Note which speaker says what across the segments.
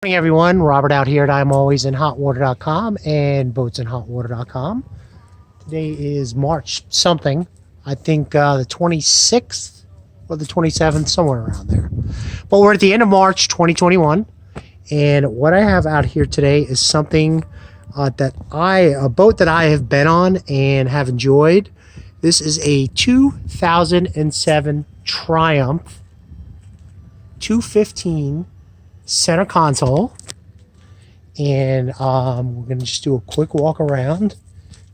Speaker 1: Morning everyone, Robert out here at ImAlwaysInHotWater.com and BoatsInHotWater.com. Today is March something, I think the 26th or the 27th, somewhere around there. But we're at the end of March 2021, and what I have out here today is something a boat that I have been on and have enjoyed. This is a 2007 Triumph 215 center console, and we're going to just do a quick walk around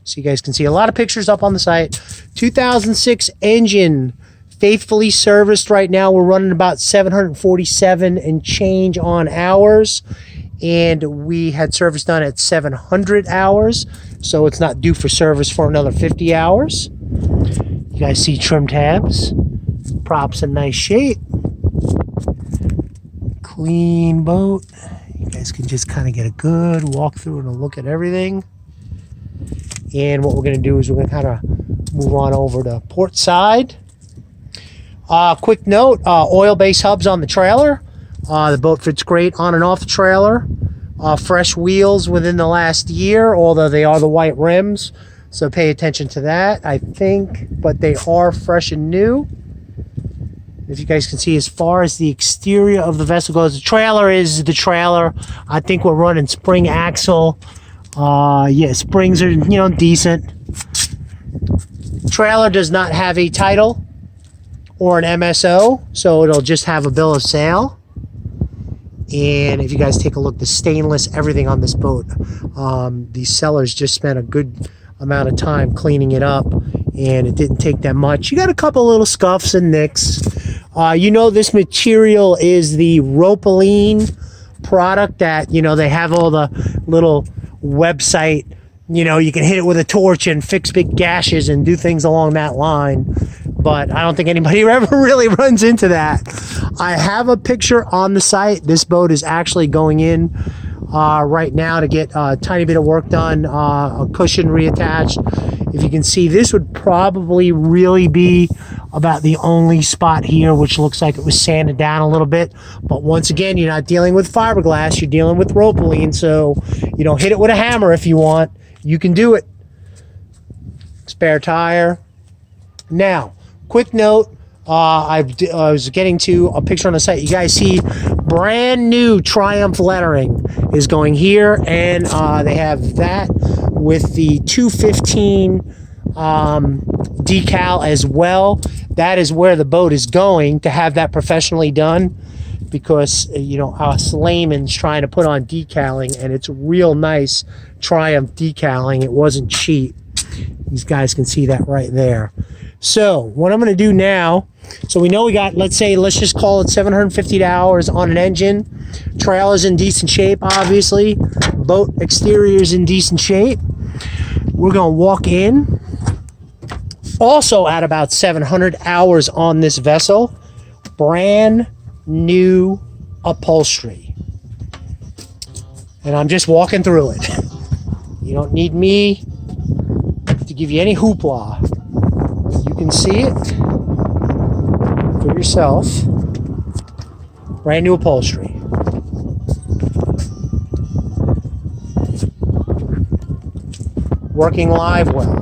Speaker 1: so you guys can see a lot of pictures up on the site. 2006 engine, faithfully serviced. Right now we're running about 747 and change on hours, and we had service done at 700 hours, so it's not due for service for another 50 hours. You guys see trim tabs, props in nice shape, clean boat. You guys can just kind of get a good walk through and a look at everything. And what we're going to do is we're going to kind of move on over to port side. Quick note, oil-based hubs on the trailer. The boat fits great on and off the trailer. Fresh wheels within the last year, although they are the white rims, so pay attention to that, I think, but they are fresh and new. If you guys can see, as far as the exterior of the vessel goes, the trailer is the trailer. I think we're running spring axle. Yeah, springs are, decent. Trailer does not have a title or an MSO, so it'll just have a bill of sale. And if you guys take a look, the stainless, everything on this boat, these sellers just spent a good amount of time cleaning it up, and it didn't take that much. You got a couple little scuffs and nicks. This material is the Ropaline product that, they have all the little website, you can hit it with a torch and fix big gashes and do things along that line. But I don't think anybody ever really runs into that. I have a picture on the site. This boat is actually going in right now to get a tiny bit of work done, a cushion reattached. If you can see, this would probably really be about the only spot here which looks like it was sanded down a little bit. But once again, you're not dealing with fiberglass, you're dealing with Ropaline, so hit it with a hammer if you want. You can do it. Spare tire. Now, quick note, I was getting to a picture on the site. You guys see brand new Triumph lettering is going here, and they have that with the 215 decal as well. That is where the boat is going to have that professionally done, because us layman's trying to put on decaling, and it's real nice Triumph decaling. It wasn't cheap. These guys can see that right there. So what I'm going to do now, so we know we got, let's just call it 750 hours on an engine. Trailer's in decent shape, obviously. Boat exterior's in decent shape. We're going to walk in. Also at about 700 hours on this vessel. Brand new upholstery. And I'm just walking through it. You don't need me to give you any hoopla. You can see it for yourself. Brand new upholstery. Working live well.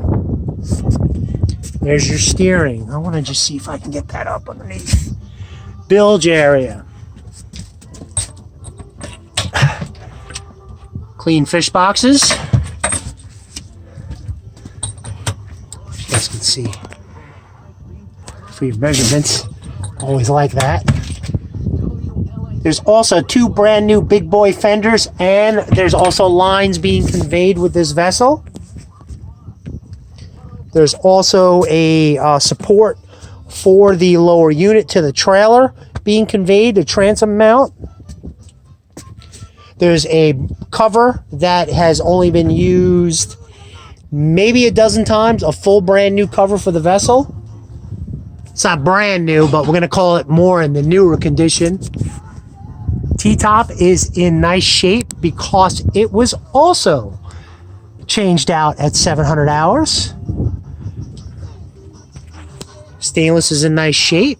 Speaker 1: There's your steering. I want to just see if I can get that up underneath. Bilge area. Clean fish boxes. You guys can see. For your measurements, always like that. There's also two brand new big boy fenders, and there's also lines being conveyed with this vessel. There's also a support for the lower unit to the trailer being conveyed, a transom mount. There's a cover that has only been used maybe a dozen times, a full brand new cover for the vessel. It's not brand new, but we're going to call it more in the newer condition. T-top is in nice shape because it was also changed out at 700 hours. Stainless is in nice shape.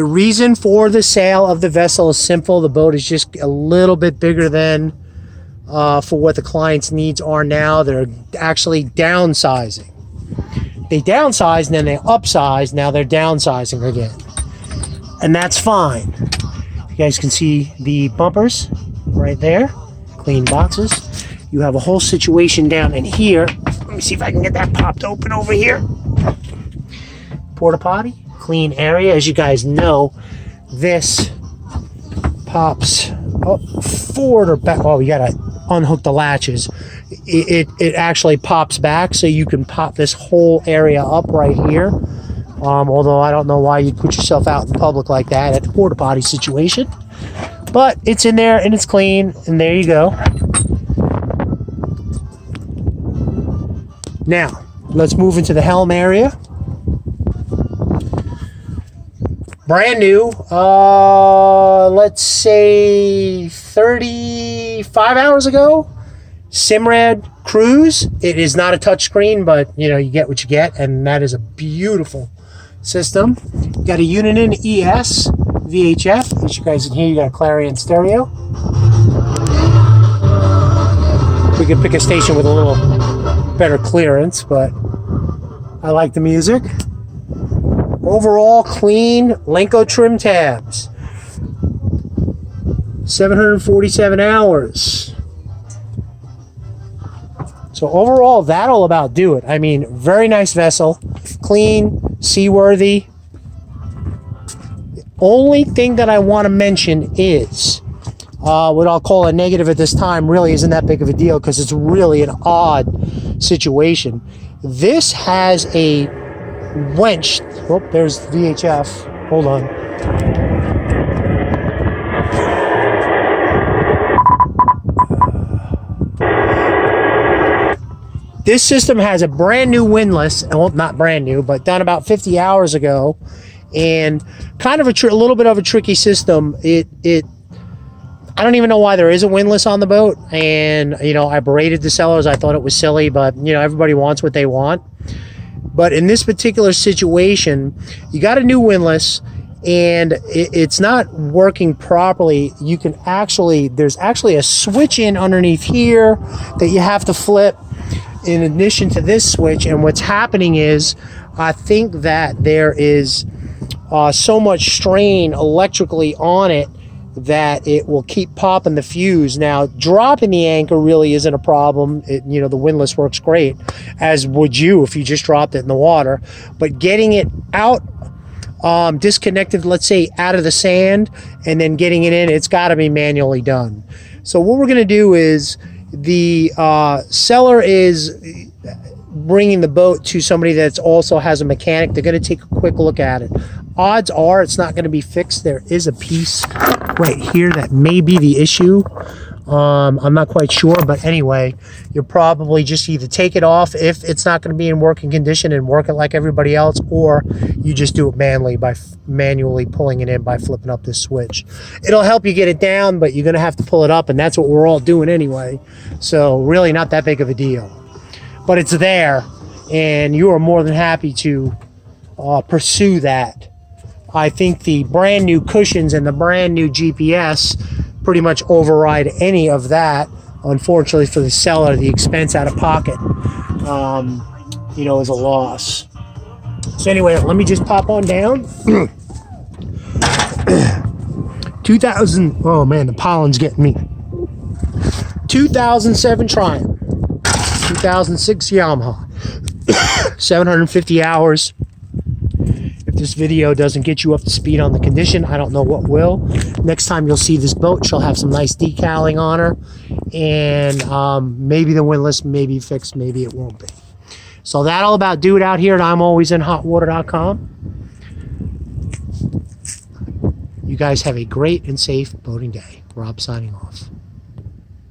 Speaker 1: The reason for the sale of the vessel is simple. The boat is just a little bit bigger than for what the client's needs are now. They're actually downsizing. They downsized and then they upsized. Now they're downsizing again. And that's fine. You guys can see the bumpers right there. Clean boxes. You have a whole situation down in here. Let me see if I can get that popped open over here. Porta potty. Clean area. As you guys know, this pops forward or back. Oh, we gotta unhook the latches. It actually pops back, so you can pop this whole area up right here. Although I don't know why you'd put yourself out in public like that at the porta potty situation, but it's in there and it's clean, and there you go. Now let's move into the helm area. Brand new, let's say 35 hours ago. Simrad Cruise. It is not a touchscreen, but you know, you get what you get, and that is a beautiful system. You got a Uninen ES VHF, as you guys can hear. You got a Clarion stereo. We could pick a station with a little better clearance, but I like the music. Overall clean Lenco trim tabs. 747 hours. So overall, that'll about do it. I mean, very nice vessel, clean, seaworthy. The only thing that I want to mention is what I'll call a negative at this time. Really isn't that big of a deal because it's really an odd situation. This has a winch. Oh, there's VHF. Hold on. This system has a brand new windlass, well, not brand new, but done about 50 hours ago, and kind of a little bit of a tricky system. I don't even know why there is a windlass on the boat, and you know, I berated the sellers. I thought it was silly, but you know, everybody wants what they want. But in this particular situation, you got a new windlass, and it's not working properly. You can actually, there's actually a switch in underneath here that you have to flip in addition to this switch. And what's happening is, I think that there is so much strain electrically on it that it will keep popping the fuse. Now, dropping the anchor really isn't a problem. You know, the windlass works great, as would you if you just dropped it in the water. But getting it out, disconnected, let's say out of the sand, and then getting it in, it's got to be manually done. So what we're going to do is, the seller is bringing the boat to somebody that also has a mechanic. They're going to take a quick look at it. Odds are it's not going to be fixed. There is a piece right here that may be the issue. I'm not quite sure, but anyway, you'll probably just either take it off if it's not going to be in working condition and work it like everybody else, or you just do it manually by manually pulling it in by flipping up this switch. It'll help you get it down, but you're going to have to pull it up, and that's what we're all doing anyway. So really not that big of a deal, but it's there, and you are more than happy to pursue that. I think the brand new cushions and the brand new GPS pretty much override any of that. Unfortunately for the seller, the expense out of pocket, you know, is a loss. So anyway, let me just pop on down. 2000, oh man, the pollen's getting me. 2007 Triumph, 2006 Yamaha, 750 hours. If this video doesn't get you up to speed on the condition, I don't know what will. Next time you'll see this boat, she'll have some nice decaling on her, and maybe the windlass may be fixed, maybe it won't be. So that'll about do it out here at ImAlwaysInHotWater.com. You guys have a great and safe boating day. Rob signing off.